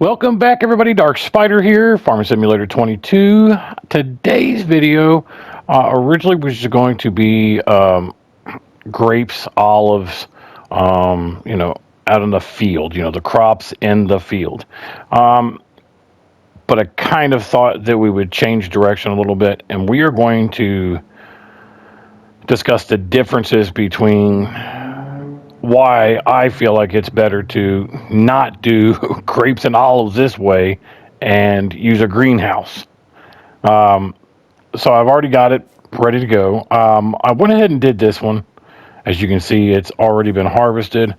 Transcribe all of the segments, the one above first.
Welcome back, everybody. DarkSpyder here, FarmingSimulator22. Today's video originally was just going to be grapes, olives, out in the field, the crops in the field. But I kind of thought that we would change direction a little bit, and we are going to discuss the differences between why I feel like it's better to not do grapes and olives this way and use a greenhouse. So I've already got it ready to go. I went ahead and did this one. As you can see, it's already been harvested.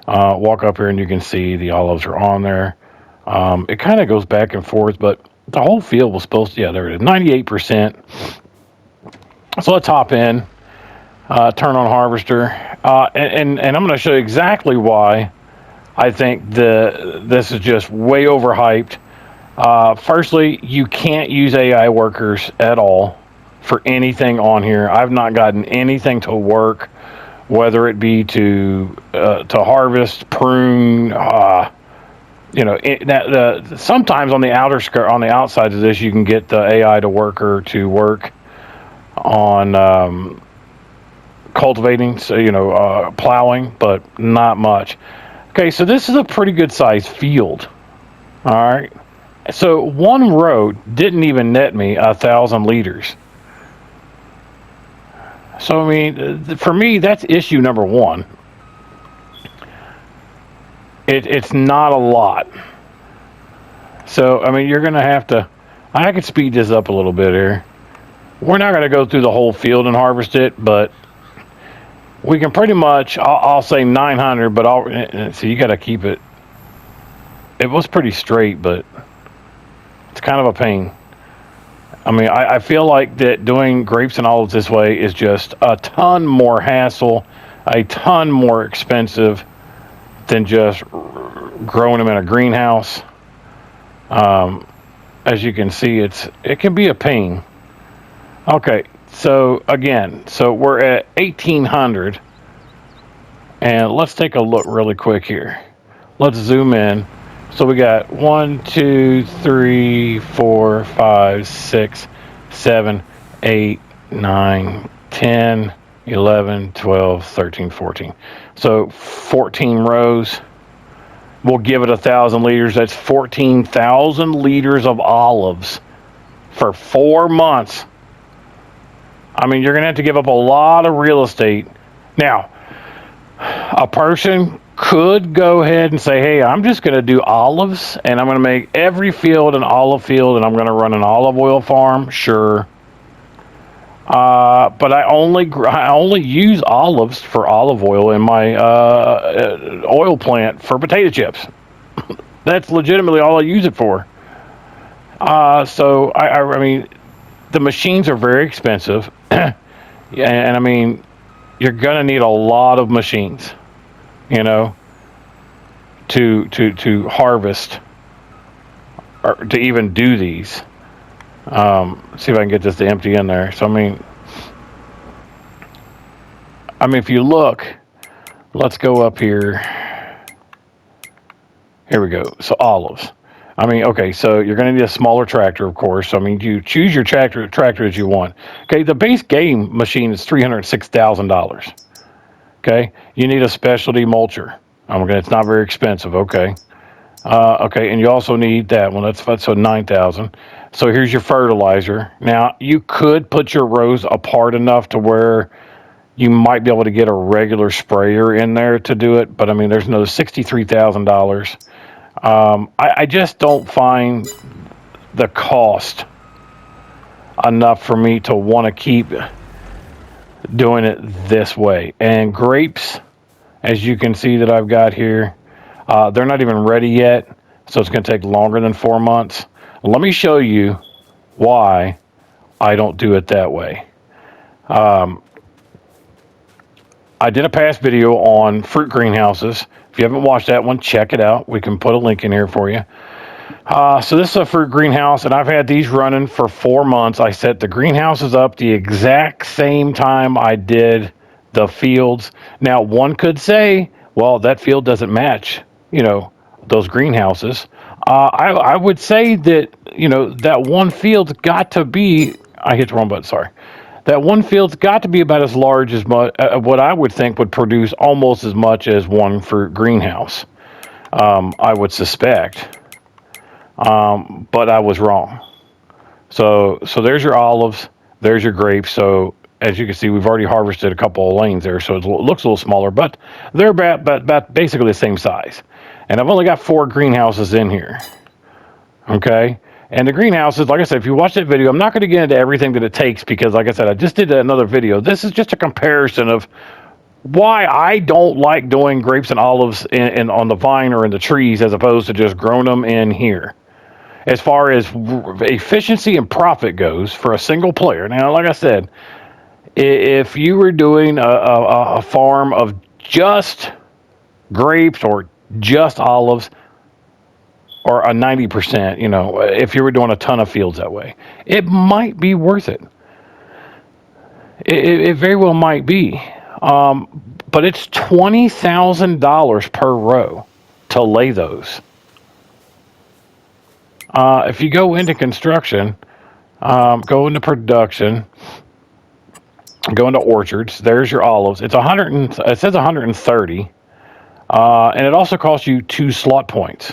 Walk up here and you can see the olives are on there. It kind of goes back and forth, but the whole field was supposed to, there it is, 98%. So let's hop in. Turn on harvester, and I'm going to show you exactly why I think this is just way overhyped. Firstly, you can't use AI workers at all for anything on here. I've not gotten anything to work, whether it be to harvest, prune. Sometimes on the outside of this, you can get the AI to work on. Cultivating, so plowing, but not much. Okay, so this is a pretty good sized field. All right, so one row didn't even net me 1,000 liters. So I mean, for me, that's issue number one. It's not a lot. So I mean, you're gonna have to. I could speed this up a little bit here. We're not gonna go through the whole field and harvest it, but we can pretty much, I'll say 900, but so you got to keep it. It was pretty straight, but it's kind of a pain. I mean, I feel like that doing grapes and olives this way is just a ton more hassle, a ton more expensive than just growing them in a greenhouse. As you can see, it can be a pain. Okay. So again, we're at 1,800, and let's take a look really quick here. Let's zoom in. So we got 1, 2, 3, 4, 5, 6, 7, 8, 9, 10, 11, 12, 13, 14. So 14 rows. We'll give it 1,000 liters. That's 14,000 liters of olives for 4 months. I mean, you're going to have to give up a lot of real estate. Now, a person could go ahead and say, hey, I'm just going to do olives, and I'm going to make every field an olive field, and I'm going to run an olive oil farm. Sure. But I only use olives for olive oil in my oil plant for potato chips. That's legitimately all I use it for. So, I mean, the machines are very expensive. And I mean, you're gonna need a lot of machines, to harvest or to even do these. See if I can get this to empty in there. So I mean, if you look, let's go up here. Here we go. So olives. I mean, okay, so you're going to need a smaller tractor, of course. I mean, you choose your tractor as you want. Okay, the base game machine is $306,000. Okay, you need a specialty mulcher. Okay, it's not very expensive. Okay, okay, and you also need that one. That's so 9,000. So here's your fertilizer. Now you could put your rows apart enough to where you might be able to get a regular sprayer in there to do it, but I mean, there's no $63,000. I just don't find the cost enough for me to want to keep doing it this way. And grapes, as you can see that I've got here, they're not even ready yet, so it's going to take longer than 4 months. Let me show you why I don't do it that way. I did a past video on fruit greenhouses. If you haven't watched that one, check it out. We can put a link in here for you. So this is a fruit greenhouse, and I've had these running for 4 months. I set the greenhouses up the exact same time I did the fields. Now, one could say, well, that field doesn't match, those greenhouses. I would say that, you know, that one field's got to be, I hit the wrong button, sorry. That one field's got to be about as large as what I would think would produce almost as much as one fruit greenhouse. I would suspect, but I was wrong. So there's your olives, there's your grapes. So as you can see, we've already harvested a couple of lanes there, so it looks a little smaller, but they're about basically the same size. And I've only got 4 greenhouses in here. Okay, and the greenhouses, like I said, if you watch that video, I'm not going to get into everything that it takes because, like I said, I just did another video. This is just a comparison of why I don't like doing grapes and olives on the vine or in the trees as opposed to just growing them in here. As far as efficiency and profit goes for a single player, now, like I said, if you were doing a farm of just grapes or just olives, or a 90%, you know, if you were doing a ton of fields that way, it might be worth it. It very well might be. But it's $20,000 per row to lay those. If you go into construction, go into production, go into orchards, there's your olives. It's it says 130, and it also costs you 2 slot points.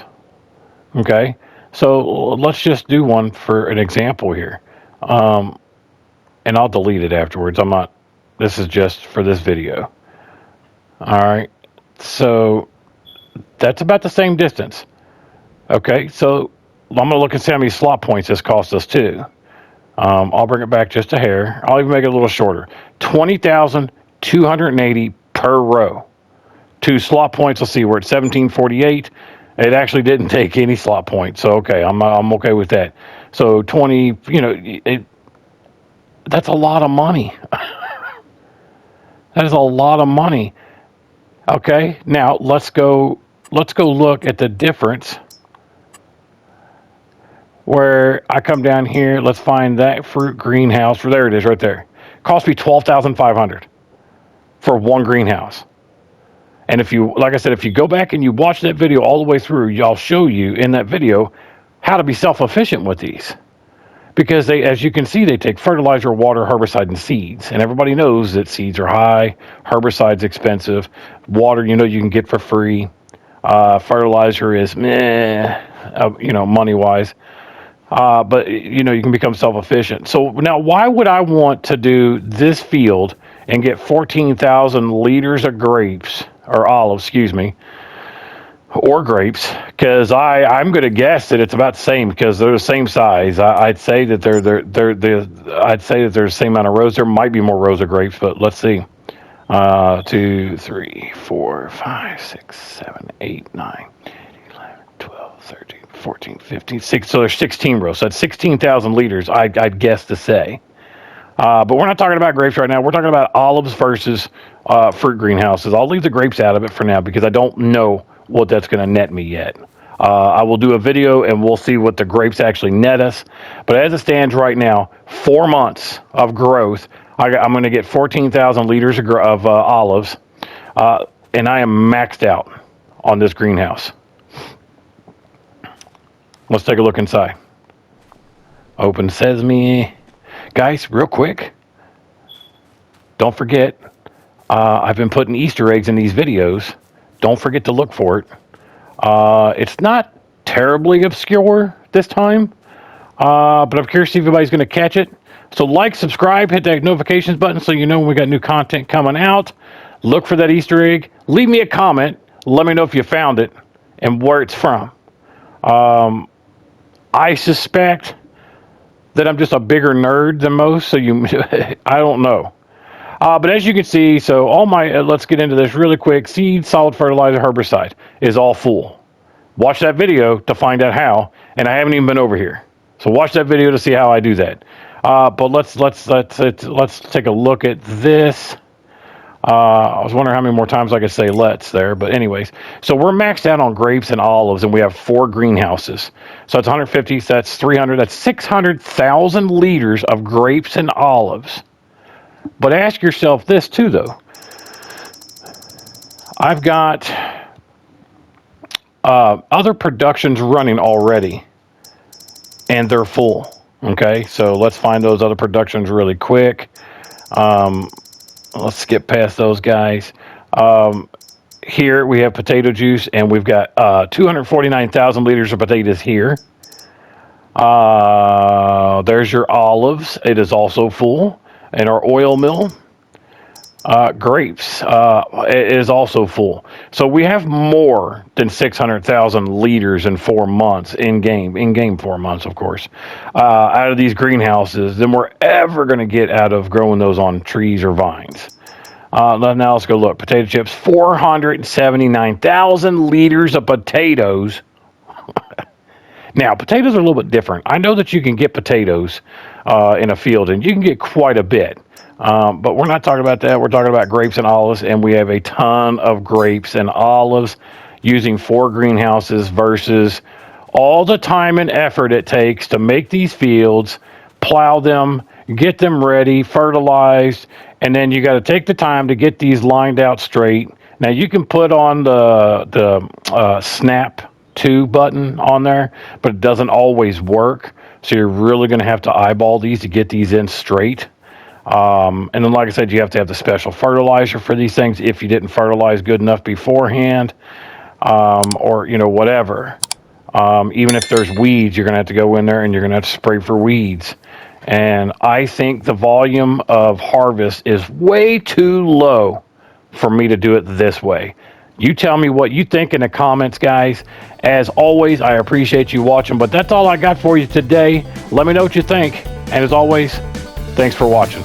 Okay, so let's just do one for an example here, and I'll delete it afterwards. I'm not. This is just for this video. All right, so that's about the same distance. Okay, so I'm gonna look and see how many slot points this cost us too. I'll bring it back just a hair. I'll even make it a little shorter. 20,280 per row. 2 slot points. Let's see, we're at 1748. It actually didn't take any slot points, so okay, I'm okay with that. So 20, you know, that's a lot of money. That is a lot of money. Okay, now let's go look at the difference. Where I come down here, let's find that fruit greenhouse. There it is, right there. Cost me $12,500 for one greenhouse. And if you, like I said, if you go back and you watch that video all the way through, I'll show you in that video how to be self-efficient with these. Because they, as you can see, they take fertilizer, water, herbicide, and seeds. And everybody knows that seeds are high, herbicide's expensive, water, you know, you can get for free. Fertilizer is meh, you know, money-wise. But, you know, you can become self-efficient. So now why would I want to do this field and get 14,000 liters of grapes, or olives, excuse me, or grapes? Because I'm going to guess that it's about the same because they're the same size. I'd say that I'd say that there's the same amount of rows. There might be more rows of grapes, but let's see. 2, 3, 4, 5, 6, 7, 8, 9, 11, 12, 13, 14, 15, 16. So there's 16 rows. So that's 16,000 liters, I'd guess to say. But we're not talking about grapes right now. We're talking about olives versus fruit greenhouses. I'll leave the grapes out of it for now because I don't know what that's going to net me yet. I will do a video and we'll see what the grapes actually net us. But as it stands right now, 4 months of growth, I'm going to get 14,000 liters of olives, and I am maxed out on this greenhouse. Let's take a look inside. Open sesame. Guys, real quick, don't forget, I've been putting Easter eggs in these videos. Don't forget to look for it. It's not terribly obscure this time, but I'm curious if anybody's going to catch it. So like, subscribe, hit that notifications button so you know when we got new content coming out. Look for that Easter egg. Leave me a comment. Let me know if you found it and where it's from. I suspect that I'm just a bigger nerd than most, so I don't know. But as you can see, so all my, let's get into this really quick. Seed, solid fertilizer, herbicide is all full. Watch that video to find out how, and I haven't even been over here. So watch that video to see how I do that. But let's take a look at this. I was wondering how many more times I could say let's there, but anyways. So we're maxed out on grapes and olives, and we have 4 greenhouses. So that's 150, so that's 300, that's 600,000 liters of grapes and olives. But ask yourself this too, though. I've got other production's running already, and they're full. Okay, so let's find those other productions really quick. Let's skip past those guys. Here we have potato juice, and we've got 249,000 liters of potatoes here. There's your olives. It is also full. And our oil mill. Grapes is also full. So we have more than 600,000 liters in 4 months in game 4 months, of course, out of these greenhouses than we're ever going to get out of growing those on trees or vines. Now let's go look. Potato chips, 479,000 liters of potatoes. Now, potatoes are a little bit different. I know that you can get potatoes in a field, and you can get quite a bit. But we're not talking about that. We're talking about grapes and olives, and we have a ton of grapes and olives using 4 greenhouses versus all the time and effort it takes to make these fields, plow them, get them ready, fertilized, and then you got to take the time to get these lined out straight. Now, you can put on the snap to button on there, but it doesn't always work. So you're really going to have to eyeball these to get these in straight. And then, like I said, you have to have the special fertilizer for these things if you didn't fertilize good enough beforehand, or, you know, whatever. Even if there's weeds, you're going to have to go in there and you're going to have to spray for weeds. And I think the volume of harvest is way too low for me to do it this way. You tell me what you think in the comments, guys. As always, I appreciate you watching, but that's all I got for you today. Let me know what you think. And as always, thanks for watching.